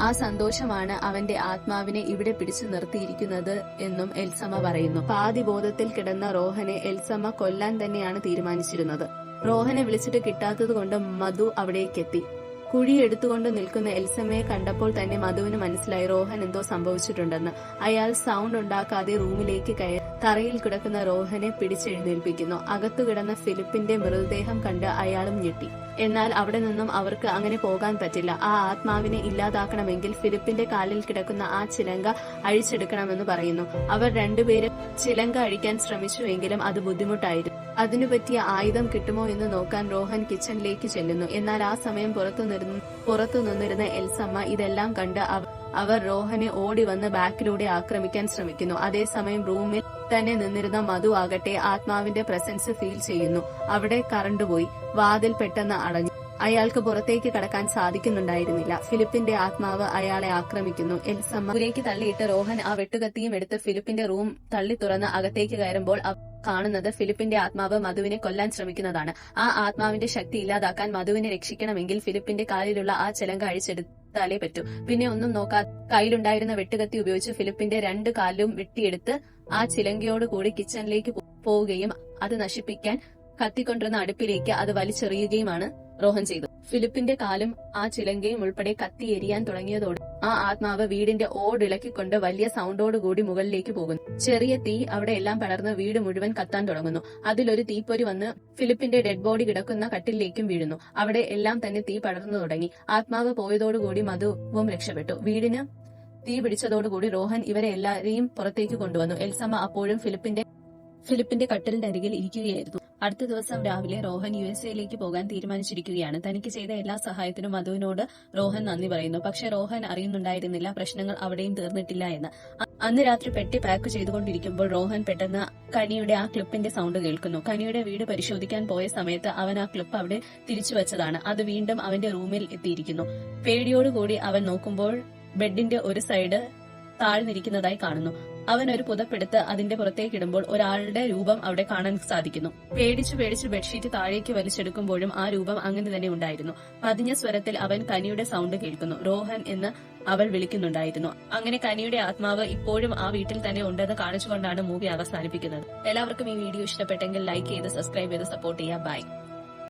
ആ സന്തോഷമാണ് അവന്റെ ആത്മാവിനെ ഇവിടെ പിടിച്ചു നിർത്തിയിരിക്കുന്നത് എന്നും എൽസമ്മ പറയുന്നു. പാതി ബോധത്തിൽ കിടന്ന റോഹനെ എൽസമ്മ കൊല്ലാൻ തന്നെയാണ് തീരുമാനിച്ചിരുന്നത്. റോഹനെ വിളിച്ചിട്ട് കിട്ടാത്തതുകൊണ്ട് മധു അവിടേക്കെത്തി. കുഴി എടുത്തുകൊണ്ട് നിൽക്കുന്ന എൽസമ്മയെ കണ്ടപ്പോൾ തന്നെ മധുവിന് മനസ്സിലായി റോഹൻ എന്തോ സംഭവിച്ചിട്ടുണ്ടെന്ന്. അയാൾ സൗണ്ട് ഉണ്ടാക്കാതെ റൂമിലേക്ക് കയറി തറയിൽ കിടക്കുന്ന റോഹനെ പിടിച്ചെഴുന്നേൽപ്പിക്കുന്നു. അകത്തു കിടന്ന ഫിലിപ്പിന്റെ മൃതദേഹം കണ്ട് അയാളും ഞെട്ടി. എന്നാൽ അവിടെ നിന്നും അവർക്ക് അങ്ങനെ പോകാൻ പറ്റില്ല. ആ ആത്മാവിനെ ഇല്ലാതാക്കണമെങ്കിൽ ഫിലിപ്പിന്റെ കാലിൽ കിടക്കുന്ന ആ ചിലങ്ക അഴിച്ചെടുക്കണമെന്ന് പറയുന്നു. അവർ രണ്ടുപേരും ചിലങ്ക അഴിക്കാൻ ശ്രമിച്ചുവെങ്കിലും അത് ബുദ്ധിമുട്ടായിരുന്നു. അതിനു പറ്റിയ ആയുധം കിട്ടുമോ എന്ന് നോക്കാൻ റോഹൻ കിച്ചണിലേക്ക് ചെല്ലുന്നു. എന്നാൽ ആ സമയം പുറത്തു നിന്നിരുന്ന എൽസമ്മ ഇതെല്ലാം കണ്ട് അവർ റോഹനെ ഓടി വന്ന് ബാക്കിലൂടെ ആക്രമിക്കാൻ ശ്രമിക്കുന്നു. അതേസമയം റൂമിൽ തന്നെ നിന്നിരുന്ന മധു ആകട്ടെ ആത്മാവിന്റെ പ്രസൻസ് ഫീൽ ചെയ്യുന്നു. അവിടെ കറണ്ട് പോയി. വാതിൽ പെട്ടെന്ന് അടഞ്ഞു. അയാൾക്ക് പുറത്തേക്ക് കടക്കാൻ സാധിക്കുന്നുണ്ടായിരുന്നില്ല. ഫിലിപ്പിന്റെ ആത്മാവ് അയാളെ ആക്രമിക്കുന്നു. എൽസമ്മയിലേക്ക് തള്ളിയിട്ട് റോഹൻ ആ വെട്ടുകത്തിയും എടുത്ത് ഫിലിപ്പിന്റെ റൂം തള്ളി തുറന്ന് അകത്തേക്ക് കയറുമ്പോൾ കാണുന്നത് ഫിലിപ്പിന്റെ ആത്മാവ് മധുവിനെ കൊല്ലാൻ ശ്രമിക്കുന്നതാണ്. ആ ആത്മാവിന്റെ ശക്തി ഇല്ലാതാക്കാൻ മധുവിനെ രക്ഷിക്കണമെങ്കിൽ ഫിലിപ്പിന്റെ കാലിലുള്ള ആ ചിലങ്ക അഴിച്ചെടുത്താലേ പറ്റൂ. പിന്നെ ഒന്നും നോക്കാതെ കയ്യിലുണ്ടായിരുന്ന വെട്ടുകത്തി ഉപയോഗിച്ച് ഫിലിപ്പിന്റെ 2 കാലും വെട്ടിയെടുത്ത് ആ ചിലങ്കയോട് കൂടി കിച്ചണിലേക്ക് പോവുകയും അത് നശിപ്പിക്കാൻ കത്തിക്കൊണ്ടിരുന്ന അടുപ്പിലേക്ക് അത് വലിച്ചെറിയുകയുമാണ് റോഹൻ ചെയ്തു. ഫിലിപ്പിന്റെ കാലും ആ ചിലങ്കയും ഉൾപ്പെടെ കത്തി എരിയാൻ തുടങ്ങിയതോടെ ആ ആത്മാവ് വീടിന്റെ ഓടിളക്കിക്കൊണ്ട് വലിയ സൗണ്ടോടുകൂടി മുകളിലേക്ക് പോകുന്നു. ചെറിയ തീ അവിടെ എല്ലാം പടർന്ന് വീട് മുഴുവൻ കത്താൻ തുടങ്ങുന്നു. അതിലൊരു തീപ്പൊരി വന്ന് ഫിലിപ്പിന്റെ ഡെഡ് ബോഡി കിടക്കുന്ന കട്ടിലേക്കും വീഴുന്നു. അവിടെ എല്ലാം തന്നെ തീ പടർന്നു തുടങ്ങി. ആത്മാവ് പോയതോടുകൂടി മധുവും രക്ഷപ്പെട്ടു. വീടിന് തീ പിടിച്ചതോടുകൂടി റോഹൻ ഇവരെ എല്ലാരെയും പുറത്തേക്ക് കൊണ്ടുവന്നു. എൽസമ്മ അപ്പോഴും ഫിലിപ്പിന്റെ കട്ടിലിന്റെ അരികിൽ ഇരിക്കുകയായിരുന്നു. അടുത്ത ദിവസം രാവിലെ റോഹൻ USA പോകാൻ തീരുമാനിച്ചിരിക്കുകയാണ്. തനിക്ക് ചെയ്ത എല്ലാ സഹായത്തിനും മധുവിനോട് റോഹൻ നന്ദി പറയുന്നു. പക്ഷെ റോഹൻ അറിയുന്നുണ്ടായിരുന്നില്ല പ്രശ്നങ്ങൾ അവിടെയും തീർന്നിട്ടില്ല എന്ന്. അന്ന് രാത്രി പെട്ടി പാക്ക് ചെയ്തുകൊണ്ടിരിക്കുമ്പോൾ റോഹൻ പെട്ടെന്ന് കനിയുടെ ആ ക്ലിപ്പിന്റെ സൗണ്ട് കേൾക്കുന്നു. കനിയുടെ വീട് പരിശോധിക്കാൻ പോയ സമയത്ത് അവൻ ആ ക്ലിപ്പ് അവിടെ തിരിച്ചു വെച്ചതാണ്. അത് വീണ്ടും അവന്റെ റൂമിൽ എത്തിയിരിക്കുന്നു. പേടിയോടുകൂടി അവൻ നോക്കുമ്പോൾ ബെഡിന്റെ ഒരു സൈഡ് താഴ്ന്നിരിക്കുന്നതായി കാണുന്നു. അവൻ ഒരു പുതപ്പെടുത്ത് അതിന്റെ പുറത്തേക്കിടുമ്പോൾ ഒരാളുടെ രൂപം അവിടെ കാണാൻ സാധിക്കുന്നു. പേടിച്ച് ബെഡ്ഷീറ്റ് താഴേക്ക് വലിച്ചെടുക്കുമ്പോഴും ആ രൂപം അങ്ങനെ തന്നെ ഉണ്ടായിരുന്നു. പതിഞ്ഞ സ്വരത്തിൽ അവൻ കനിയുടെ സൗണ്ട് കേൾക്കുന്നു. റോഹൻ എന്ന് അവൾ വിളിക്കുന്നുണ്ടായിരുന്നു. അങ്ങനെ കനിയുടെ ആത്മാവ് ഇപ്പോഴും ആ വീട്ടിൽ തന്നെ ഉണ്ടെന്ന് കാണിച്ചുകൊണ്ടാണ് മൂവി അവസാനിപ്പിക്കുന്നത്. എല്ലാവർക്കും ഈ വീഡിയോ ഇഷ്ടപ്പെട്ടെങ്കിൽ ലൈക്ക് ചെയ്ത് സബ്സ്ക്രൈബ് ചെയ്ത് സപ്പോർട്ട് ചെയ്യുക. ബൈ.